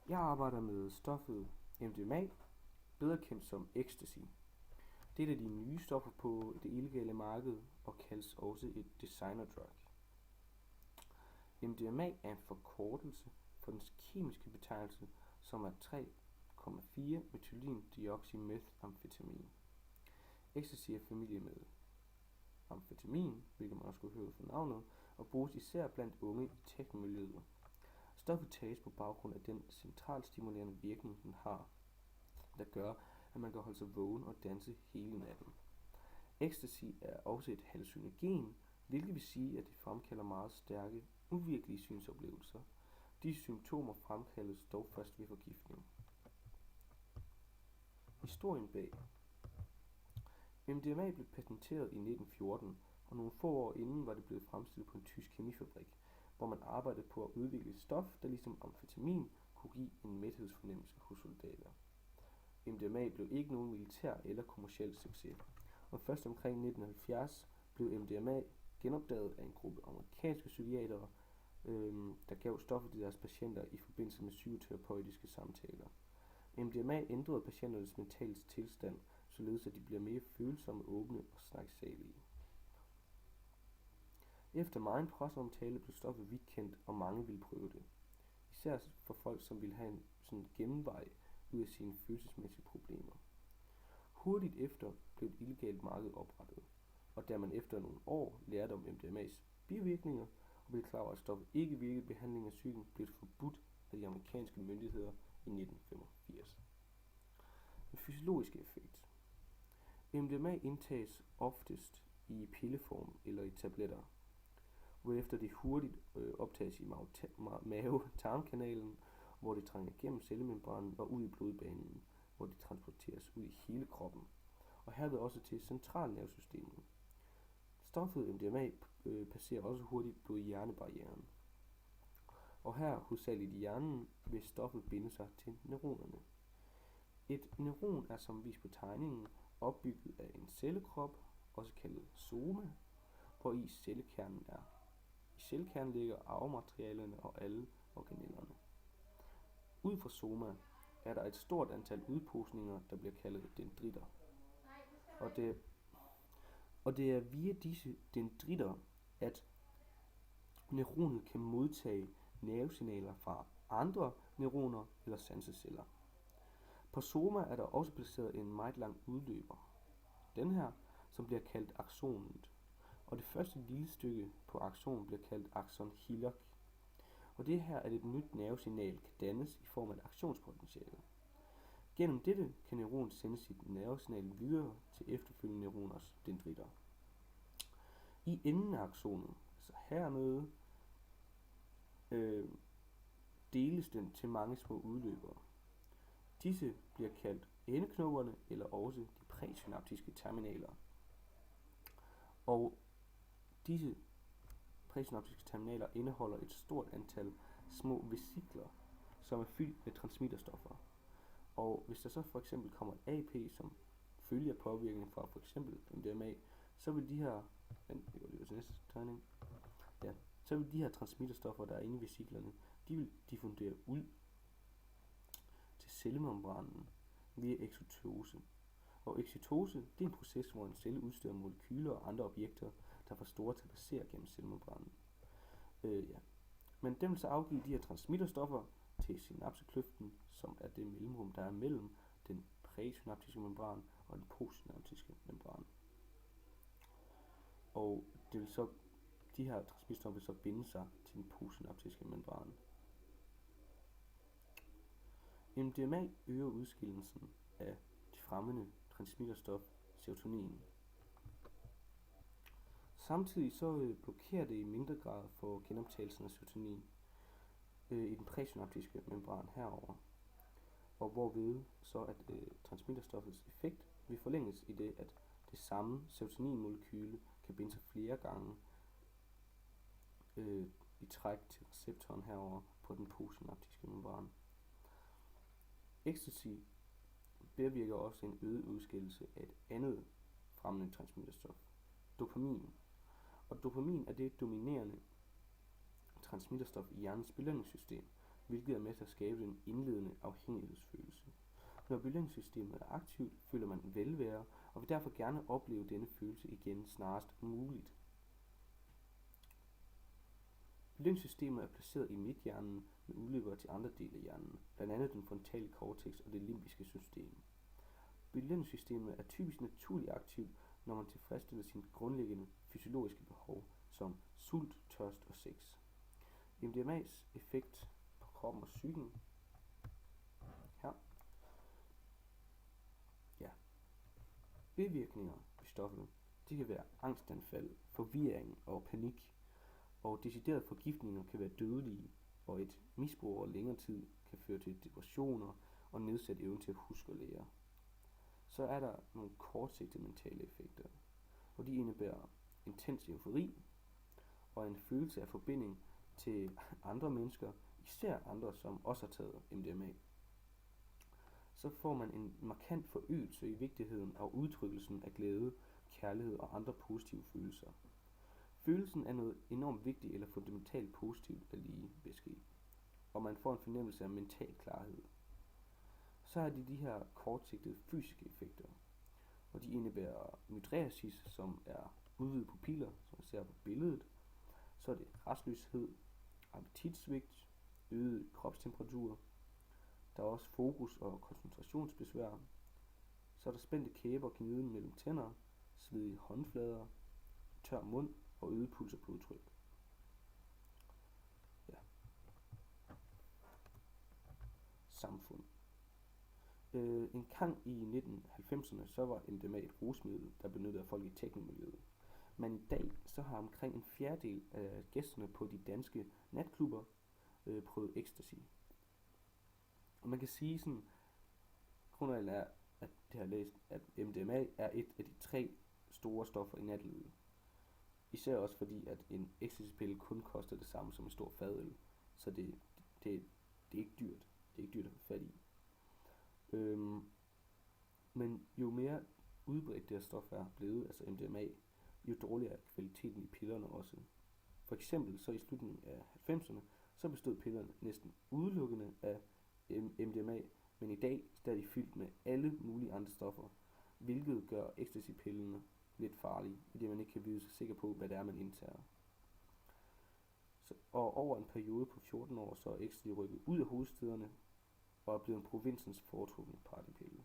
Jeg arbejder med stoffet MDMA, bedre kendt som ecstasy. Det er et af de nye stoffer på det illegale marked og kaldes også et designer drug. MDMA er en forkortelse for dens kemiske betegnelse, som er 3,4 methylendeoxymethamfetamin. Ecstasy er familie med amfetamin, hvilket man også kunne høre fra navnet, og bruges især blandt unge i techmiljøet. Stoffet tages på baggrund af den centralstimulerende virkning, den har, der gør, at man kan holde sig vågen og danse hele natten. Ecstasy er også et hallucinogen, hvilket vil sige, at det fremkalder meget stærke, uvirkelige synsoplevelser. Disse symptomer fremkaldes dog først ved forgiftning. Historien bag MDMA blev patenteret i 1914, og nogle få år inden var det blevet fremstillet på en tysk kemifabrik, hvor man arbejdede på at udvikle et stof, der ligesom amfetamin kunne give en mæthedsfornemmelse hos soldater. MDMA blev ikke nogen militær eller kommerciel succes, og først omkring 1970 blev MDMA genopdaget af en gruppe amerikanske psykiatere, der gav stoffet til deres patienter i forbindelse med psykoterapeutiske samtaler. MDMA ændrede patienternes mentale tilstand, således at de bliver mere følsomme, åbne og snaksalige. Efter megen presseomtale blev stoffet vidt kendt, og mange ville prøve det. Især for folk, som ville have en sådan gennemvej ud af sine følelsesmæssige problemer. Hurtigt efter blev et illegalt marked oprettet, og da man efter nogle år lærte om MDMA's bivirkninger og blev klar over, at stoffet ikke virkede i behandling af psyken, blev det forbudt af de amerikanske myndigheder i 1985. Den fysiologiske effekt. MDMA indtages oftest i pilleform eller i tabletter, hvorefter det hurtigt optages i mave-tarmkanalen, hvor det trænger gennem cellemembranen og ud i blodbanen, hvor det transporteres ud i hele kroppen, og herved også til centralnervesystemet. Stoffet MDMA passerer også hurtigt blod-hjernebarrieren, og her, hovedsageligt i hjernen, vil stoffet binde sig til neuronerne. Et neuron er som vist på tegningen opbygget af en cellekrop, også kaldet soma, hvor i cellekernen er. I cellekernen ligger arvematerialerne og alle organellerne. Ud fra soma er der et stort antal udposninger, der bliver kaldet dendritter. Og det er via disse dendritter, at neuronet kan modtage nervesignaler fra andre neuroner eller sanseceller. På soma er der også placeret en meget lang udløber. Den her, som bliver kaldt aksonet. Og det første lille stykke på aksonen bliver kaldt akson hillock. Og det er her, at et nyt nervesignal kan dannes i form af et aktionspotentiale. Gennem dette kan neuronet sende sit nervesignal videre til efterfølgende neuroners dendritter. I enden af aksonet, altså hernede, deles den til mange små udløbere. Disse bliver kaldt endeknopperne eller også de præsynaptiske terminaler. Og disse præsynaptiske terminaler indeholder et stort antal små vesikler, som er fyldt med transmitterstoffer. Og hvis der så for eksempel kommer et AP, som følger påvirkning fra for eksempel MDMA, så vil de her, så vil de her transmitterstoffer, der er inde i vesiklerne, de vil diffundere ud til cellemembranen via eksotose. Og eksotose, det er en proces, hvor en celle udstøder molekyler og andre objekter, der er for store til at passere gennem cellemembranen. Men den vil så afgive de her transmitterstoffer til synapsekløften, som er det mellemrum, der er mellem den præsynaptiske membran og den postsynaptiske membran. Og det vil så, de her transmitterstoffer vil så binde sig til den postsynaptiske membran. MDMA øger udskillelsen af det fremmede transmitterstof serotonin. Samtidig så blokerer det i mindre grad for genoptagelsen af serotonin i den præsynaptiske membran herover, og hvorved så at transmitterstoffets effekt vil forlænges i det, at det samme serotoninmolekyle kan binde sig flere gange i træk til receptoren herover på den postsynaptiske membran. Ecstasy bevirker også en øget udskillelse af et andet fremmende transmitterstof, dopamin. Og dopamin er det dominerende transmitterstof i hjernens belønningssystem, hvilket er med til at skabe en indledende afhængighedsfølelse. Når belønningssystemet er aktivt, føler man velvære og vil derfor gerne opleve denne følelse igen snarest muligt. Belønningssystemet er placeret i midthjernen med udløbere til andre dele af hjernen, blandt andet den frontale cortex og det limbiske system. Belønningssystemet er typisk naturligt aktivt, når man tilfredsstiller sine grundlæggende fysiologiske behov, som sult, tørst og sex. MDMA's effekt på kroppen og psyken. Her. Ja. Bivirkninger ved stoffet, det kan være angstanfald, forvirring og panik, og deciderede forgiftninger kan være dødelige, og et misbrug over længere tid kan føre til depressioner og nedsat evne til at huske og lære. Så er der nogle kortsigtede mentale effekter, og de indebærer intens eufori og en følelse af forbinding til andre mennesker, især andre, som også har taget MDMA. Så får man en markant forøgelse i vigtigheden og udtrykkelsen af glæde, kærlighed og andre positive følelser. Følelsen af noget enormt vigtigt eller fundamentalt positivt er lige ved at ske, og man får en fornemmelse af mental klarhed. Så er de her kortsigtede fysiske effekter, og de indebærer mydriasis, som er udvidede pupiller, som man ser på billedet. Så er det rastløshed, appetitsvigt, øget kropstemperatur. Der er også fokus- og koncentrationsbesvær. Så er der spændte kæber og gniden mellem tænder, svedige håndflader, tør mund og øget puls og blodtryk. Ja. Samfund. En gang i 1990'erne, så var MDMA et rusmiddel, der benyttede af folk i teknomiljøet. Men i dag, så har omkring en fjerdedel af gæsterne på de danske natklubber prøvet ecstasy. Og man kan sige sådan, grundreglen er, at det har læst, at MDMA er et af de 3 store stoffer i natlivet. Især også fordi, at en ecstasy-pille kun koster det samme som en stor fadøl. Så det er ikke dyrt. Det er ikke dyrt at få fat i. Men jo mere udbredt det her stof er blevet, altså MDMA, jo dårligere er kvaliteten i pillerne også. For eksempel så i slutningen af 90'erne, så bestod pillerne næsten udelukkende af MDMA, men i dag der er de fyldt med alle mulige andre stoffer, hvilket gør ecstasy-pillerne lidt farlige, fordi man ikke kan vide sig sikker på, hvad det er, man indtager. Og over en periode på 14 år, så er ecstasy rykket ud af hovedstæderne og er blevet provinsens foretrukne partypille.